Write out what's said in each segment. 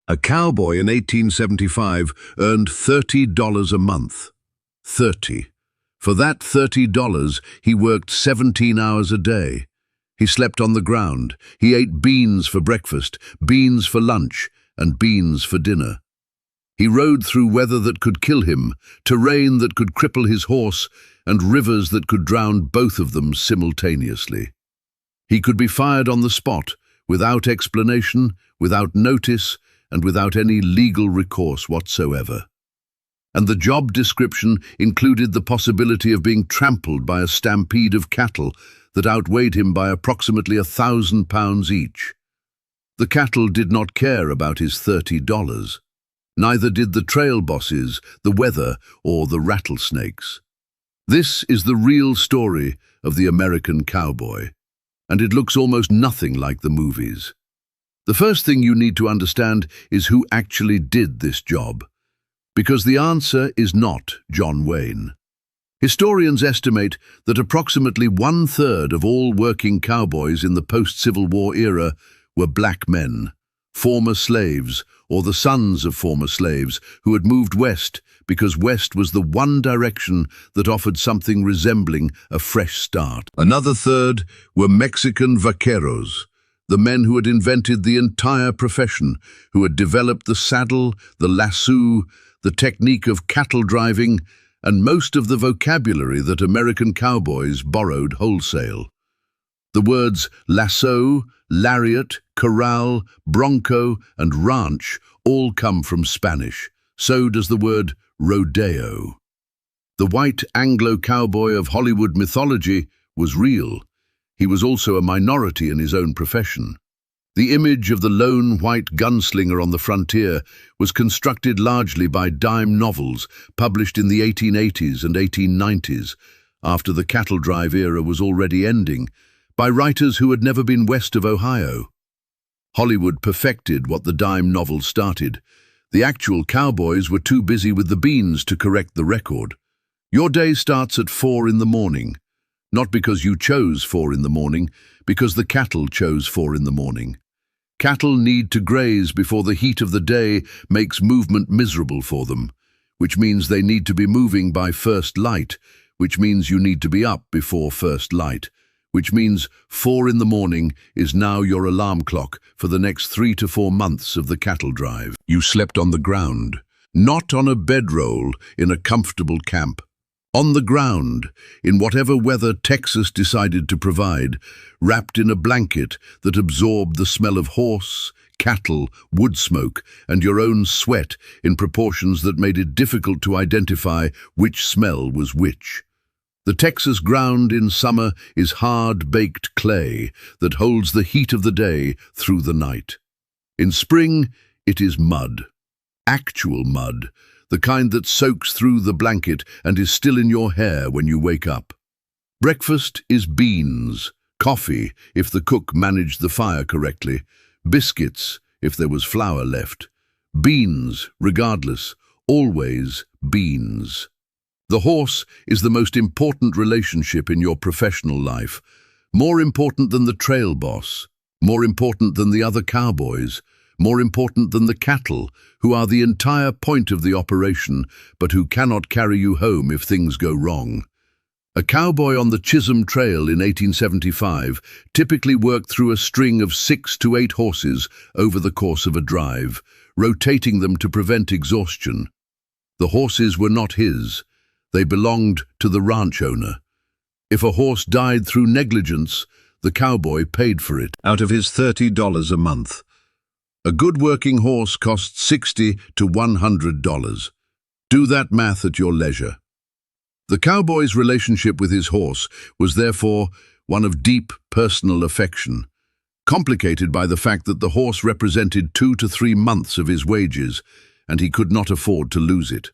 A cowboy in 1875 earned $30 a month. 30. For that $30, he worked 17 hours a day. He slept on the ground. He ate beans for breakfast, beans for lunch, and beans for dinner. He rode through weather that could kill him, terrain that could cripple his horse, and rivers that could drown both of them simultaneously. He could be fired on the spot, without explanation, without notice, and without any legal recourse whatsoever. And the job description included the possibility of being trampled by a stampede of cattle that outweighed him by approximately 1,000 pounds each. The cattle did not care about his $30. Neither did the trail bosses, the weather, or the rattlesnakes. This is the real story of the American cowboy, and it looks almost nothing like the movies. The first thing you need to understand is who actually did this job, because the answer is not John Wayne. Historians estimate that approximately 1/3 of all working cowboys in the post-Civil War era were black men, former slaves, or the sons of former slaves who had moved west because west was the one direction that offered something resembling a fresh start. Another third were Mexican vaqueros, the men who had invented the entire profession, who had developed the saddle, the lasso, the technique of cattle driving, and most of the vocabulary that American cowboys borrowed wholesale. The words lasso, lariat, corral, bronco, and ranch all come from Spanish. So does the word rodeo. The white Anglo cowboy of Hollywood mythology was real. He was also a minority in his own profession. The image of the lone white gunslinger on the frontier was constructed largely by dime novels published in the 1880s and 1890s, after the cattle drive era was already ending, by writers who had never been west of Ohio. Hollywood perfected what the dime novels started. The actual cowboys were too busy with the beans to correct the record. Your day starts at 4 in the morning. Not because you chose 4 in the morning, because the cattle chose 4 in the morning. Cattle need to graze before the heat of the day makes movement miserable for them, which means they need to be moving by first light, which means you need to be up before first light, which means 4 in the morning is now your alarm clock for the next 3 to 4 months of the cattle drive. You slept on the ground, not on a bedroll in a comfortable camp. On the ground, in whatever weather Texas decided to provide, wrapped in a blanket that absorbed the smell of horse, cattle, wood smoke, and your own sweat in proportions that made it difficult to identify which smell was which. The Texas ground in summer is hard-baked clay that holds the heat of the day through the night. In spring, it is mud. Actual mud. The kind that soaks through the blanket and is still in your hair when you wake up. Breakfast is beans, coffee if the cook managed the fire correctly, biscuits if there was flour left. Beans, regardless, always beans. The horse is the most important relationship in your professional life, more important than the trail boss, more important than the other cowboys, more important than the cattle, who are the entire point of the operation, but who cannot carry you home if things go wrong. A cowboy on the Chisholm Trail in 1875 typically worked through a string of 6 to 8 horses over the course of a drive, rotating them to prevent exhaustion. The horses were not his. They belonged to the ranch owner. If a horse died through negligence, the cowboy paid for it out of his $30 a month. A good working horse costs $60 to $100. Do that math at your leisure. The cowboy's relationship with his horse was therefore one of deep personal affection, complicated by the fact that the horse represented 2 to 3 months of his wages, and he could not afford to lose it.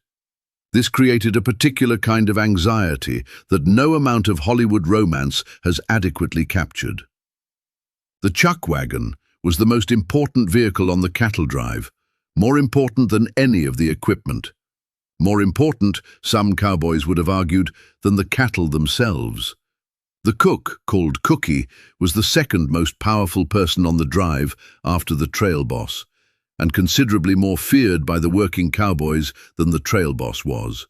This created a particular kind of anxiety that no amount of Hollywood romance has adequately captured. The chuck wagon was the most important vehicle on the cattle drive, more important than any of the equipment. More important, some cowboys would have argued, than the cattle themselves. The cook, called Cookie, was the second most powerful person on the drive after the trail boss, and considerably more feared by the working cowboys than the trail boss was.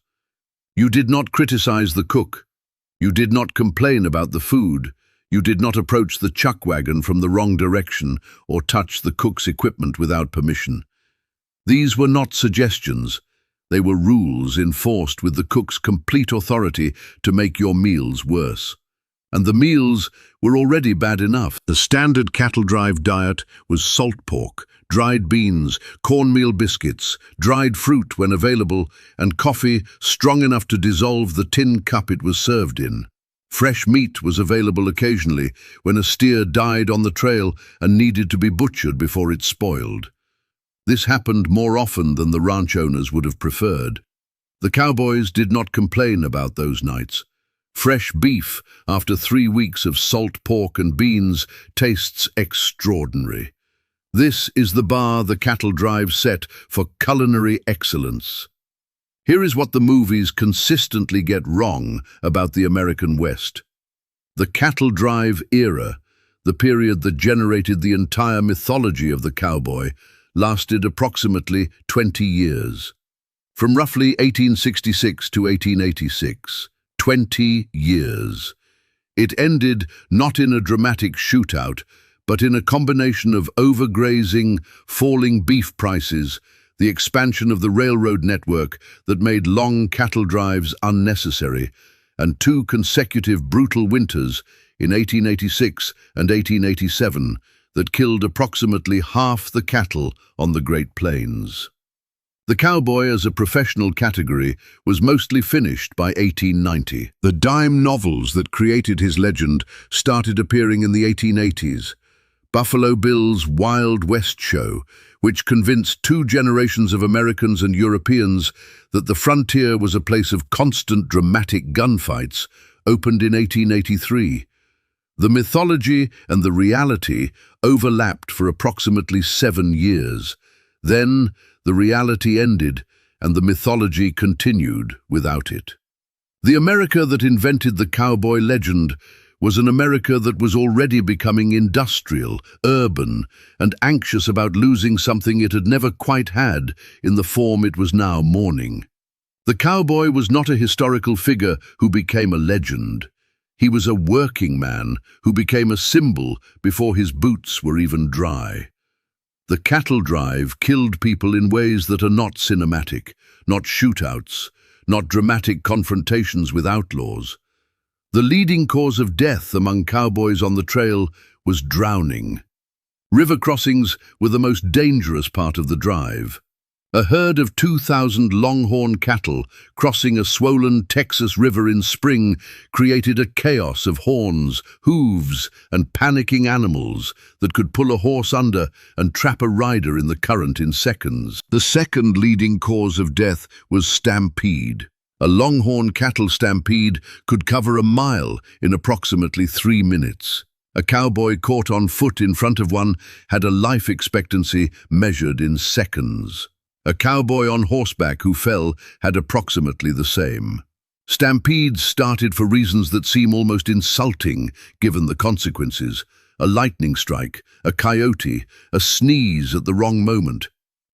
You did not criticize the cook. You did not complain about the food. You did not approach the chuck wagon from the wrong direction or touch the cook's equipment without permission. These were not suggestions. They were rules enforced with the cook's complete authority to make your meals worse. And the meals were already bad enough. The standard cattle drive diet was salt pork, dried beans, cornmeal biscuits, dried fruit when available, and coffee strong enough to dissolve the tin cup it was served in. Fresh meat was available occasionally when a steer died on the trail and needed to be butchered before it spoiled. This happened more often than the ranch owners would have preferred. The cowboys did not complain about those nights. Fresh beef, after 3 weeks of salt pork and beans, tastes extraordinary. This is the bar the cattle drive set for culinary excellence. Here is what the movies consistently get wrong about the American West. The cattle drive era, the period that generated the entire mythology of the cowboy, lasted approximately 20 years. From roughly 1866 to 1886, 20 years. It ended not in a dramatic shootout, but in a combination of overgrazing, falling beef prices, the expansion of the railroad network that made long cattle drives unnecessary, and 2 consecutive brutal winters in 1886 and 1887 that killed approximately half the cattle on the Great Plains. The cowboy as a professional category was mostly finished by 1890. The dime novels that created his legend started appearing in the 1880s. Buffalo Bill's Wild West show, which convinced 2 generations of Americans and Europeans that the frontier was a place of constant dramatic gunfights, opened in 1883. The mythology and the reality overlapped for approximately 7 years. Then, the reality ended, and the mythology continued without it. The America that invented the cowboy legend was an America that was already becoming industrial, urban, and anxious about losing something it had never quite had in the form it was now mourning. The cowboy was not a historical figure who became a legend. He was a working man who became a symbol before his boots were even dry. The cattle drive killed people in ways that are not cinematic, not shootouts, not dramatic confrontations with outlaws. The leading cause of death among cowboys on the trail was drowning. River crossings were the most dangerous part of the drive. A herd of 2,000 longhorn cattle crossing a swollen Texas river in spring created a chaos of horns, hooves, and panicking animals that could pull a horse under and trap a rider in the current in seconds. The second leading cause of death was stampede. A longhorn cattle stampede could cover a mile in approximately 3 minutes. A cowboy caught on foot in front of one had a life expectancy measured in seconds. A cowboy on horseback who fell had approximately the same. Stampedes started for reasons that seem almost insulting given the consequences. A lightning strike, a coyote, a sneeze at the wrong moment.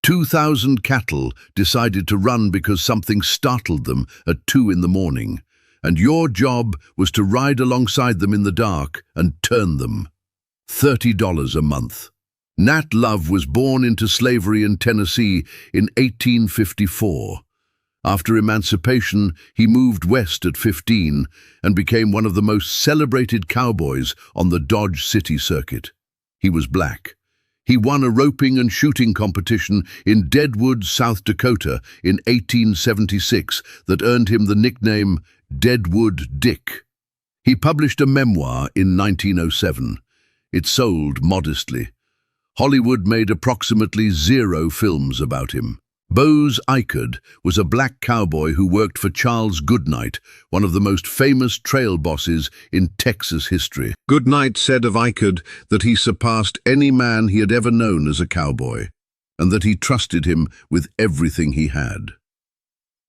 2,000 cattle decided to run because something startled them at 2 in the morning, and your job was to ride alongside them in the dark and turn them. $30 a month. Nat Love was born into slavery in Tennessee in 1854. After emancipation, he moved west at 15 and became one of the most celebrated cowboys on the Dodge City circuit. He was black. He won a roping and shooting competition in Deadwood, South Dakota in 1876 that earned him the nickname Deadwood Dick. He published a memoir in 1907. It sold modestly. Hollywood made approximately 0 films about him. Bose Ikard was a black cowboy who worked for Charles Goodnight, one of the most famous trail bosses in Texas history. Goodnight said of Ikard that he surpassed any man he had ever known as a cowboy, and that he trusted him with everything he had.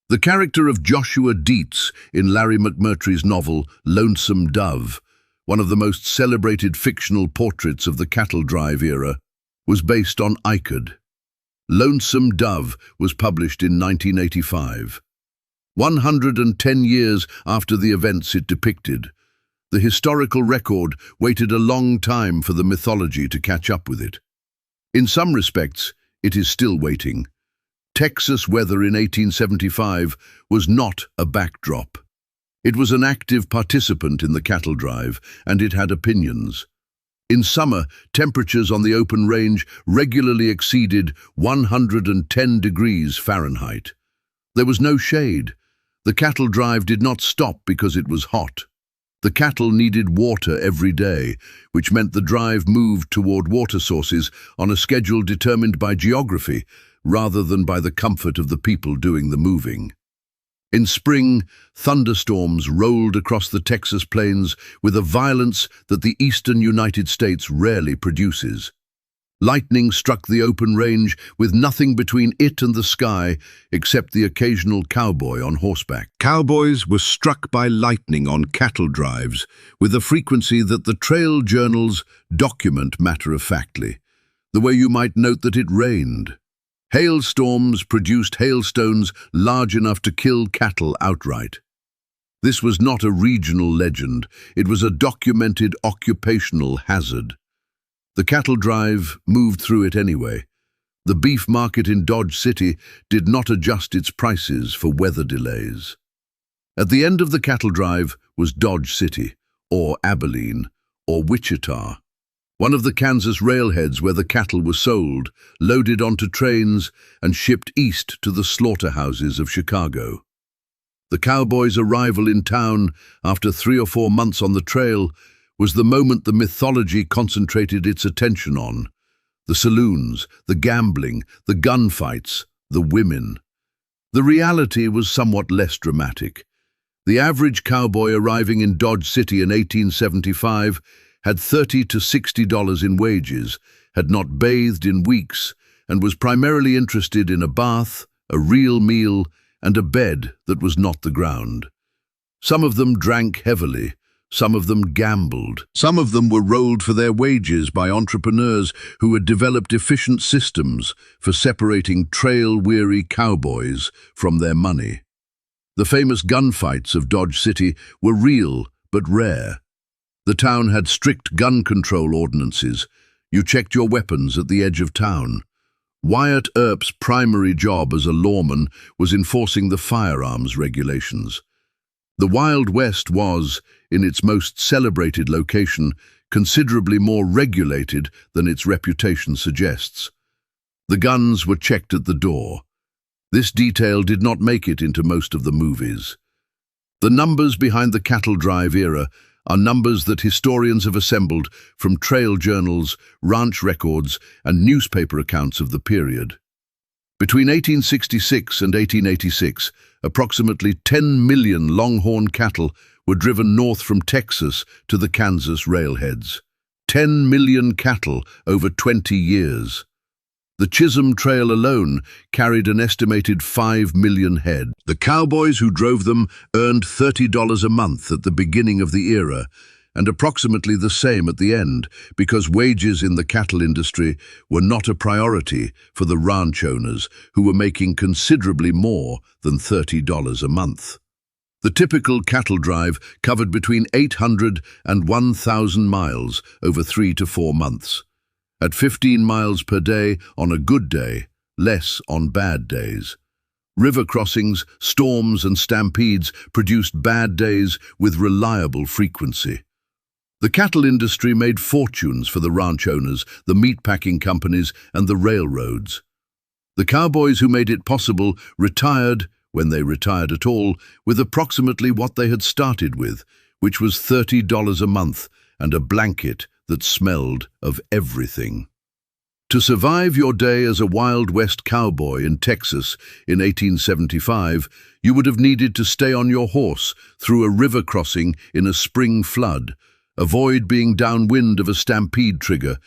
The character of Joshua Dietz in Larry McMurtry's novel Lonesome Dove, one of the most celebrated fictional portraits of the cattle drive era, was based on Ikard. Lonesome Dove was published in 1985. 110 years after the events it depicted, the historical record waited a long time for the mythology to catch up with it. In some respects, it is still waiting. Texas weather in 1875 was not a backdrop. It was an active participant in the cattle drive, and it had opinions. In summer, temperatures on the open range regularly exceeded 110 degrees Fahrenheit. There was no shade. The cattle drive did not stop because it was hot. The cattle needed water every day, which meant the drive moved toward water sources on a schedule determined by geography rather than by the comfort of the people doing the moving. In spring, thunderstorms rolled across the Texas plains with a violence that the eastern United States rarely produces. Lightning struck the open range with nothing between it and the sky except the occasional cowboy on horseback. Cowboys were struck by lightning on cattle drives with a frequency that the trail journals document matter-of-factly, the way you might note that it rained. Hailstorms produced hailstones large enough to kill cattle outright. This was not a regional legend, it was a documented occupational hazard. The cattle drive moved through it anyway. The beef market in Dodge City did not adjust its prices for weather delays. At the end of the cattle drive was Dodge City, or Abilene, or Wichita, one of the Kansas railheads where the cattle were sold, loaded onto trains, and shipped east to the slaughterhouses of Chicago. The cowboys' arrival in town after 3 or 4 months on the trail was the moment the mythology concentrated its attention on. The saloons, the gambling, the gunfights, the women. The reality was somewhat less dramatic. The average cowboy arriving in Dodge City in 1875 had $30 to $60 in wages, had not bathed in weeks, and was primarily interested in a bath, a real meal, and a bed that was not the ground. Some of them drank heavily, some of them gambled, some of them were rolled for their wages by entrepreneurs who had developed efficient systems for separating trail-weary cowboys from their money. The famous gunfights of Dodge City were real but rare. The town had strict gun control ordinances. You checked your weapons at the edge of town. Wyatt Earp's primary job as a lawman was enforcing the firearms regulations. The Wild West was, in its most celebrated location, considerably more regulated than its reputation suggests. The guns were checked at the door. This detail did not make it into most of the movies. The numbers behind the cattle drive era are numbers that historians have assembled from trail journals, ranch records, and newspaper accounts of the period. Between 1866 and 1886, approximately 10 million longhorn cattle were driven north from Texas to the Kansas railheads. 10 million cattle over 20 years. The Chisholm Trail alone carried an estimated 5 million head. The cowboys who drove them earned $30 a month at the beginning of the era, and approximately the same at the end, because wages in the cattle industry were not a priority for the ranch owners, who were making considerably more than $30 a month. The typical cattle drive covered between 800 and 1,000 miles over 3 to 4 months. At 15 miles per day on a good day, less on bad days. River crossings, storms and stampedes produced bad days with reliable frequency. The cattle industry made fortunes for the ranch owners, the meatpacking companies, and the railroads. The cowboys who made it possible retired, when they retired at all, with approximately what they had started with, which was $30 a month and a blanket that smelled of everything. To survive your day as a Wild West cowboy in Texas in 1875, you would have needed to stay on your horse through a river crossing in a spring flood, avoid being downwind of a stampede trigger,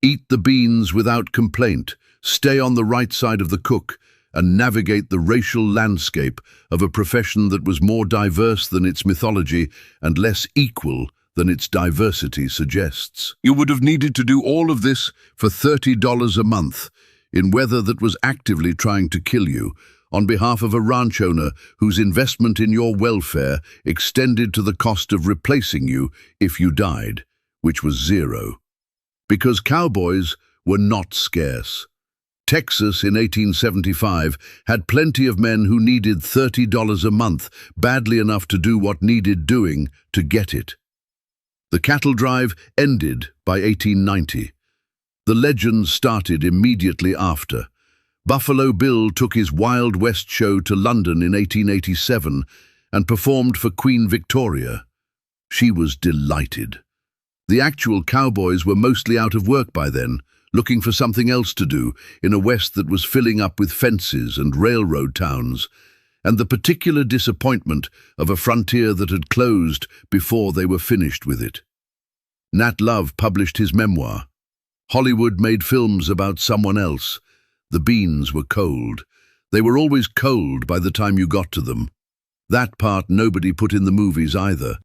eat the beans without complaint, stay on the right side of the cook, and navigate the racial landscape of a profession that was more diverse than its mythology and less equal than its diversity suggests. You would have needed to do all of this for $30 a month. in weather that was actively trying to kill you, on behalf of a ranch owner whose investment in your welfare extended to the cost of replacing you if you died, which was zero. Because cowboys were not scarce. Texas in 1875 had plenty of men who needed $30 a month, badly enough to do what needed doing to get it. The cattle drive ended by 1890. The legend started immediately after. Buffalo Bill took his Wild West show to London in 1887 and performed for Queen Victoria. She was delighted. The actual cowboys were mostly out of work by then, looking for something else to do in a West that was filling up with fences and railroad towns, and the particular disappointment of a frontier that had closed before they were finished with it. Nat Love published his memoir. Hollywood made films about someone else. The beans were cold. They were always cold by the time you got to them. That part nobody put in the movies either.